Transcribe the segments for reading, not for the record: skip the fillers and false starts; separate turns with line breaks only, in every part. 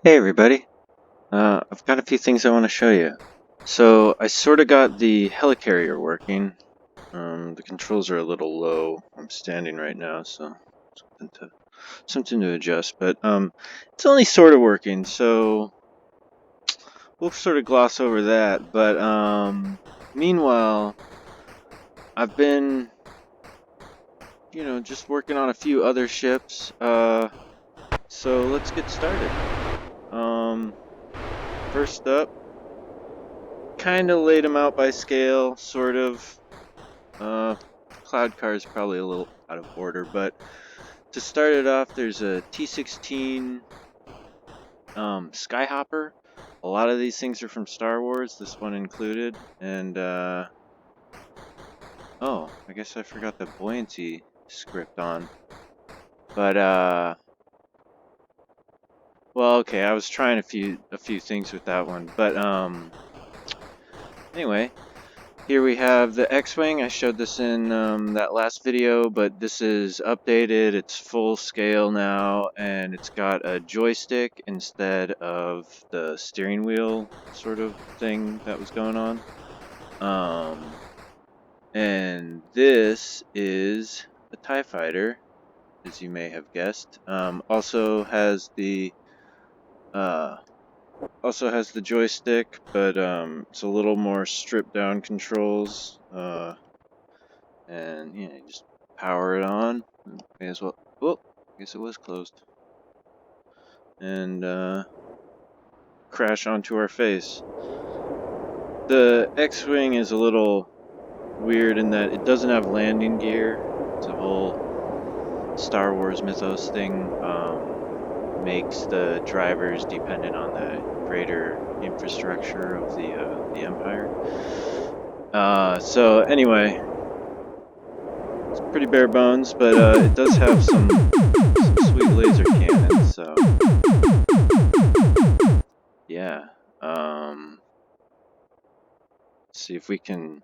Hey everybody, I've got a few things I want to show you. So I sort of got the helicarrier working. The controls are a little low. I'm standing right now, so something to adjust. But it's only sort of working, so we'll sort of gloss over that. But meanwhile, I've been, just working on a few other ships. So let's get started. First up. Kind of laid them out by scale, sort of. Cloud car is probably a little out of order, but to start it off, there's a T-16 Skyhopper. A lot of these things are from Star Wars, this one included, and oh, I guess I forgot the buoyancy script on. But well, okay, I was trying a few things with that one, but anyway. Here we have the X-Wing. I showed this in that last video, but this is updated. It's full scale now, and it's got a joystick instead of the steering wheel sort of thing that was going on. And this is a TIE Fighter, as you may have guessed. Also has the joystick, but it's a little more stripped down controls. And you just power it on. May as well. Oh, I guess it was closed. And crash onto our face. The X-Wing is a little weird in that it doesn't have landing gear. It's a whole Star Wars mythos thing. Makes the drivers dependent on the greater infrastructure of the Empire. So anyway, it's pretty bare bones, but it does have some sweet laser cannons. So yeah, let's see if we can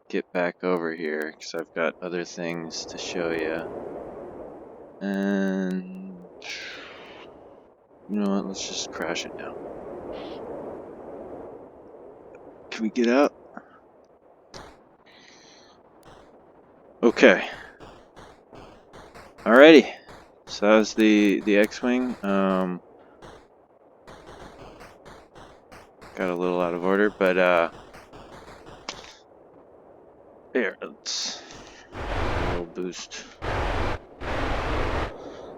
get back over here because I've got other things to show you. And you know what? Let's just crash it now. Can we get up? Okay. Alrighty. So that was the X-Wing. Got a little out of order, but there. Let's a little boost.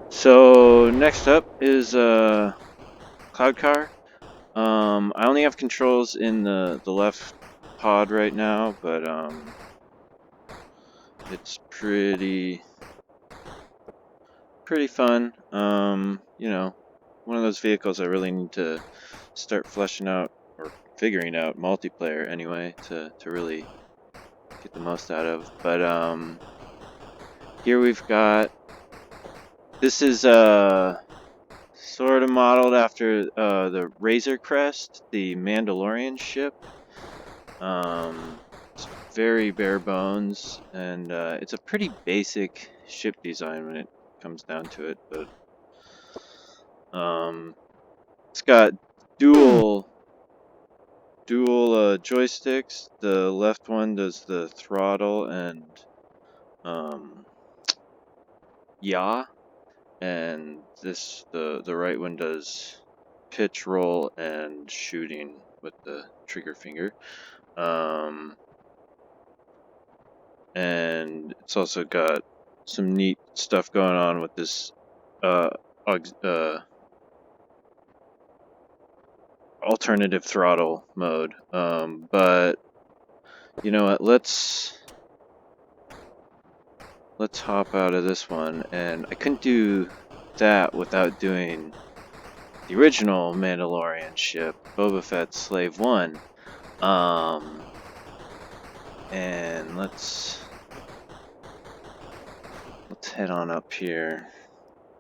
So next up is Cloud Car. I only have controls in the left pod right now, but it's pretty fun. You know, one of those vehicles I really need to start fleshing out or figuring out multiplayer anyway to really get the most out of. But here we've got, this is sort of modeled after the Razor Crest, the Mandalorian ship. It's very bare bones, and it's a pretty basic ship design when it comes down to it. But it's got dual joysticks. The left one does the throttle and yaw, and the right one does pitch, roll, and shooting with the trigger finger. And it's also got some neat stuff going on with this alternative throttle mode. But you know what? Let's hop out of this one, and I couldn't do that without doing the original Mandalorian ship, Boba Fett's Slave One. And let's head on up here.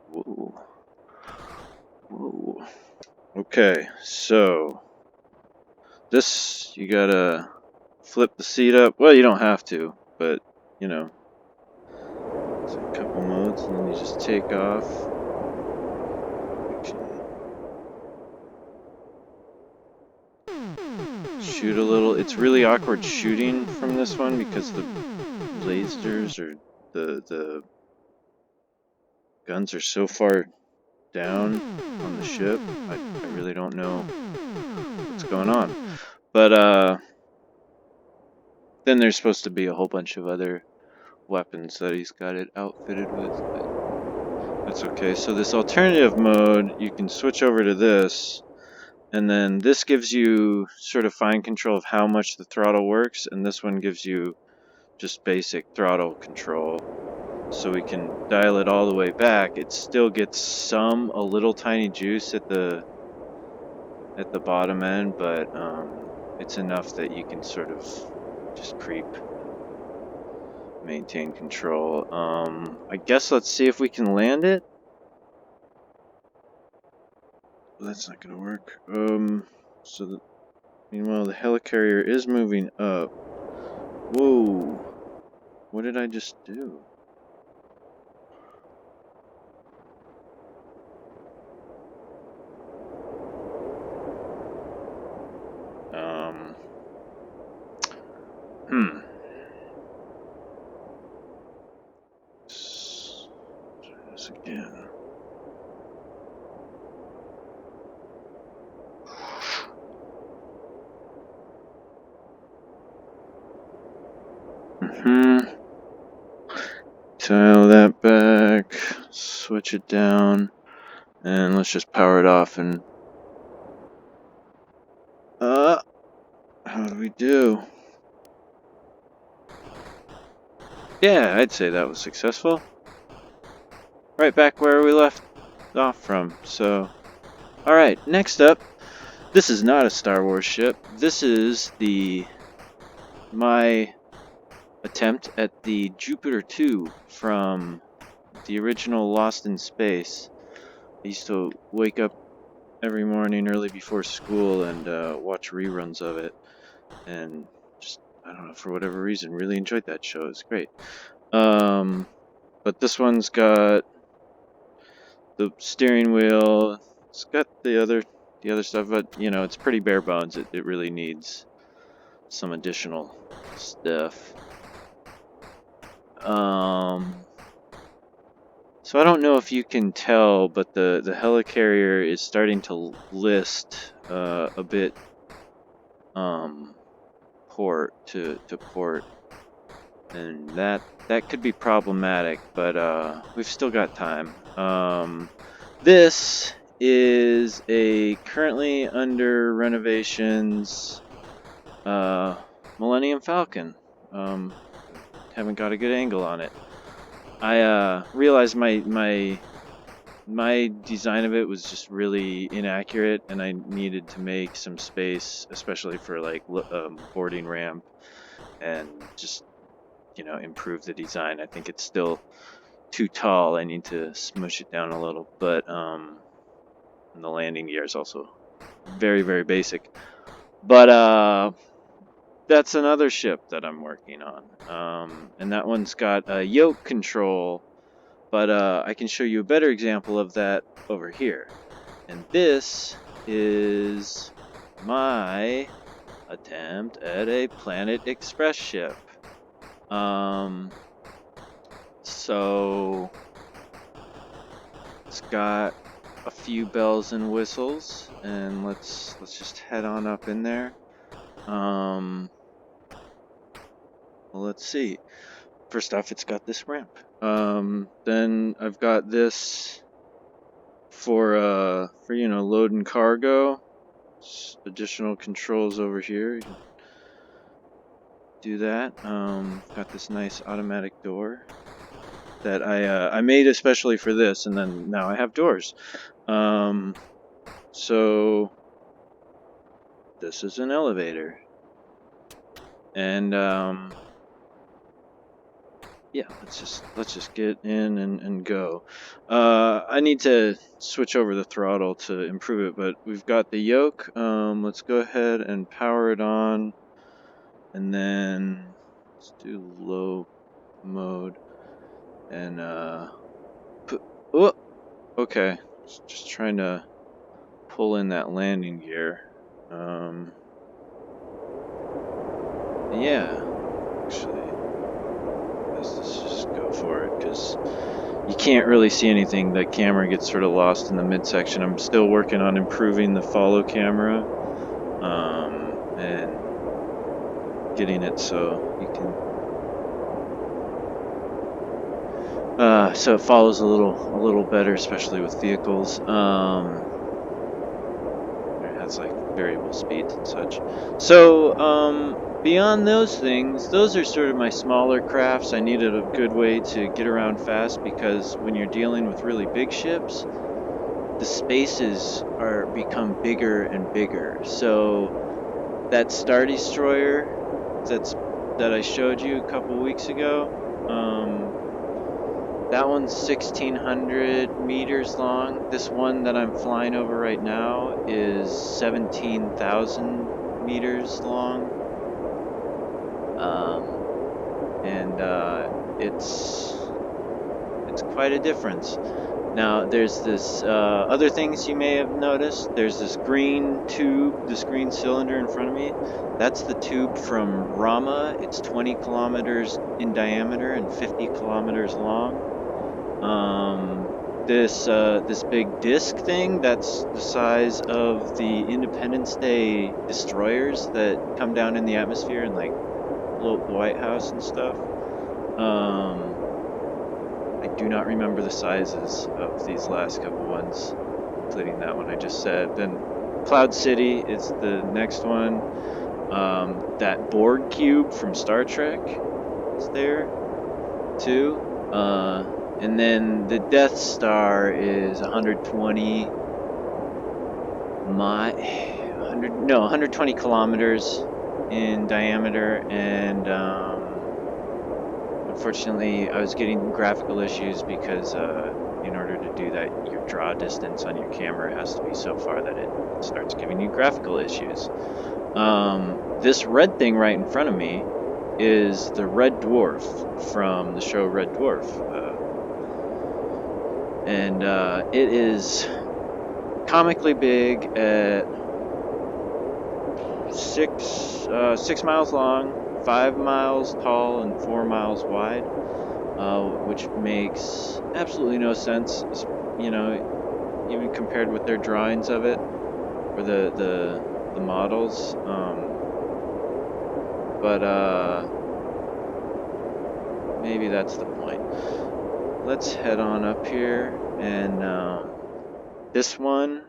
Whoa. Whoa. Okay, so this, you gotta flip the seat up. Well, you don't have to, but you know, there's a couple modes, and then you just take off. shoot a little. It's really awkward shooting from this one because the lasers or the guns are so far down on the ship. I really don't know what's going on. But then there's supposed to be a whole bunch of other weapons that he's got it outfitted with, but that's okay. So this alternative mode, you can switch over to this, and then this gives you sort of fine control of how much the throttle works, and this one gives you just basic throttle control. So we can dial it all the way back. It still gets a little tiny juice at the bottom end, but it's enough that you can sort of just creep, maintain control. I guess let's see if we can land it. That's not gonna work. Meanwhile, the helicarrier is moving up. Whoa! What did I just do? Hmm. Let's try this again. Dial that back, switch it down, and let's just power it off and how do we do? Yeah, I'd say that was successful. Right back where we left off from. So, alright, next up, this is not a Star Wars ship. This is my attempt at the Jupiter 2 from the original Lost in Space. I used to wake up every morning early before school and watch reruns of it, and just, I don't know, for whatever reason, really enjoyed that show. It was great. But this one's got the steering wheel. It's got the other stuff, but you know, it's pretty bare bones. It really needs some additional stuff. So I don't know if you can tell, but the helicarrier is starting to list a bit port to port, and that could be problematic, but we've still got time. This is a currently under renovations Millennium Falcon. Haven't got a good angle on it. I realized my design of it was just really inaccurate, and I needed to make some space, especially for like boarding ramp, and just, you know, improve the design. I think it's still too tall. I need to smush it down a little, but and the landing gear is also very, very basic. But that's another ship that I'm working on, and that one's got a yoke control, but I can show you a better example of that over here. And this is my attempt at a Planet Express ship. So it's got a few bells and whistles, and let's just head on up in there. Well, let's see. First off, it's got this ramp. Then I've got this for you know, loading cargo. Additional controls over here. You can do that. Got this nice automatic door that I made especially for this, and then now I have doors. So this is an elevator, and yeah, let's just get in and go. I need to switch over the throttle to improve it, but we've got the yoke. Let's go ahead and power it on, and then let's do low mode, and oh, okay. Just trying to pull in that landing gear. Yeah, actually, let's just go for it because you can't really see anything. The camera gets sort of lost in the midsection. I'm still working on improving the follow camera, and getting it so you can, so it follows a little better, especially with vehicles. It has like variable speeds and such. So, beyond those things, those are sort of my smaller crafts. I needed a good way to get around fast because when you're dealing with really big ships, the spaces are become bigger and bigger. So that Star Destroyer that's that I showed you a couple weeks ago, that one's 1,600 meters long. This one that I'm flying over right now is 17,000 meters long. Um, and it's quite a difference. Now, there's this other things you may have noticed. There's this green tube, this green cylinder in front of me. That's the tube from Rama. It's 20 kilometers in diameter and 50 kilometers long. Um, this big disc thing that's the size of the Independence Day destroyers that come down in the atmosphere and like blow up the White House and stuff. Um, I do not remember the sizes of these last couple ones, including that one I just said. Then Cloud City is the next one. That Borg cube from Star Trek is there too. And then the Death Star is 120 mi 100 no 120 kilometers in diameter, and unfortunately I was getting graphical issues because in order to do that, your draw distance on your camera has to be so far that it starts giving you graphical issues. This red thing right in front of me is the Red Dwarf from the show Red Dwarf. And it is comically big at 6 miles long, 5 miles tall, and 4 miles wide, which makes absolutely no sense. You know, even compared with their drawings of it or the models. But maybe that's the point. Let's head on up here, and this one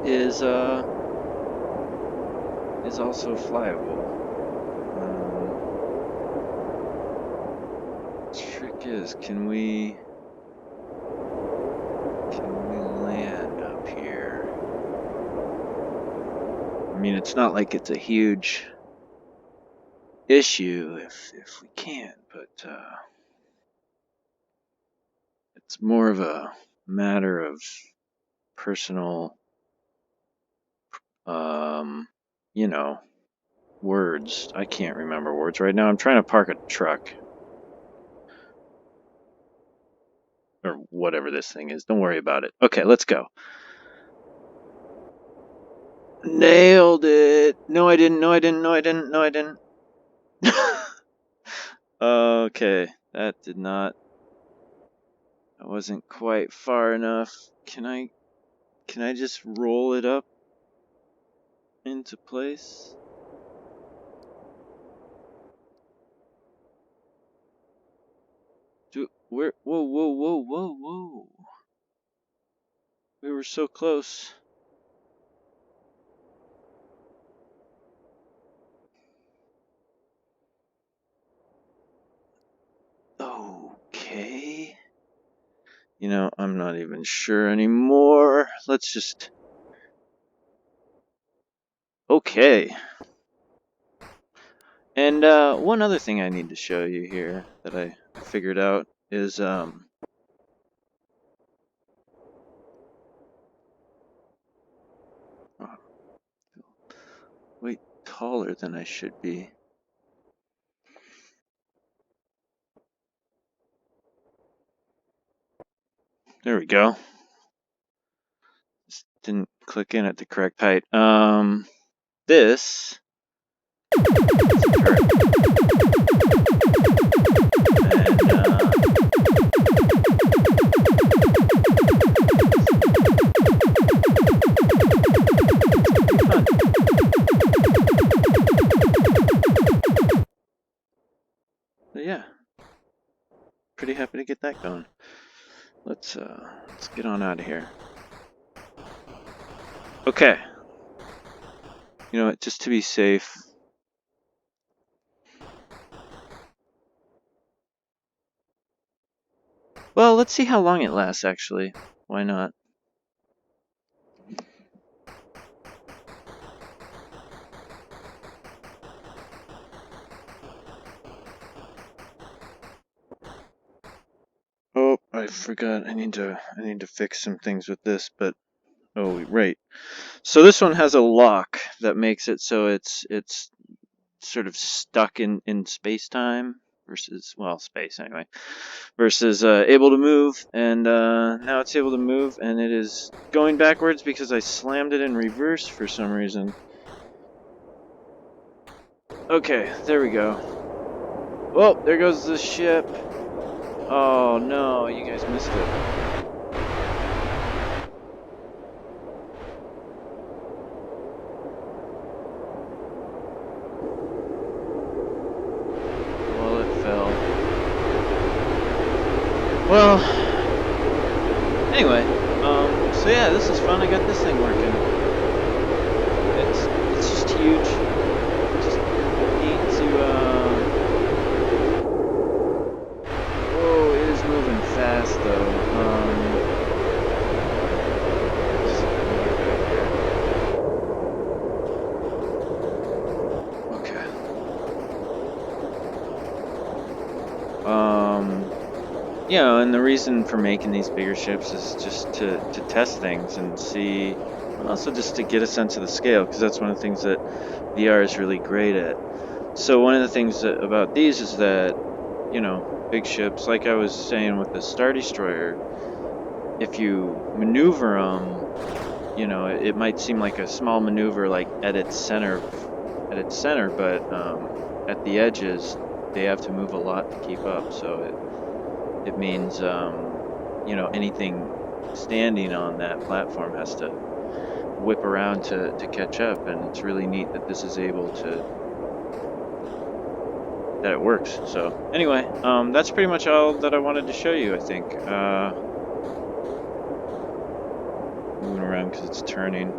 is uh is also flyable. Trick is, can we land up here? I mean, it's not like it's a huge issue if we can, but it's more of a matter of personal, um, you know, words. I can't remember words right now. I'm trying to park a truck or whatever this thing is. Don't worry about it. Okay, let's go. Nailed it. No, I didn't. No, I didn't. No, I didn't. No, I didn't. Okay, that did not. I wasn't quite far enough. Can I just roll it up into place? Where? Whoa, whoa, whoa, whoa, whoa. We were so close. Okay. I'm not even sure anymore. Let's just. Okay. And one other thing I need to show you here that I figured out is oh, way taller than I should be. There we go. Just didn't click in at the correct height. This Yeah, pretty happy to get that going. Let's get on out of here. Okay. You know what? Just to be safe. Well, let's see how long it lasts. Actually, why not? Oh, I forgot. I need to fix some things with this, but oh, right. So this one has a lock that makes it so it's sort of stuck in space time versus, well, space anyway, versus able to move, and now it's able to move, and it is going backwards because I slammed it in reverse for some reason. Okay, there we go. Well, there goes the ship. Oh no, you guys missed it. Well, it fell. Well, anyway, so yeah, this is fun. I got this thing working. It's just huge. Just neat to whoa, it is moving fast though. You know, and the reason for making these bigger ships is just to test things and see, and also just to get a sense of the scale, because that's one of the things that VR is really great at. So one of the things about these is that, you know, big ships, like I was saying with the Star Destroyer, if you maneuver them, you know, it might seem like a small maneuver, like at its center, but at the edges, they have to move a lot to keep up. So it means, you know, anything standing on that platform has to whip around to catch up, and it's really neat that this is able to, that it works. So anyway, that's pretty much all that I wanted to show you, I think. Moving around because it's turning.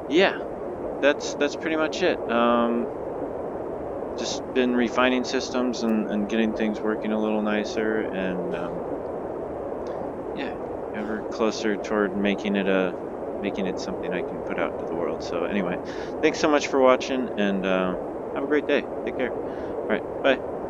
Yeah, that's pretty much it. Just been refining systems and getting things working a little nicer, and yeah, ever closer toward making it something I can put out into the world. So anyway, thanks so much for watching, and have a great day. Take care. All right, bye.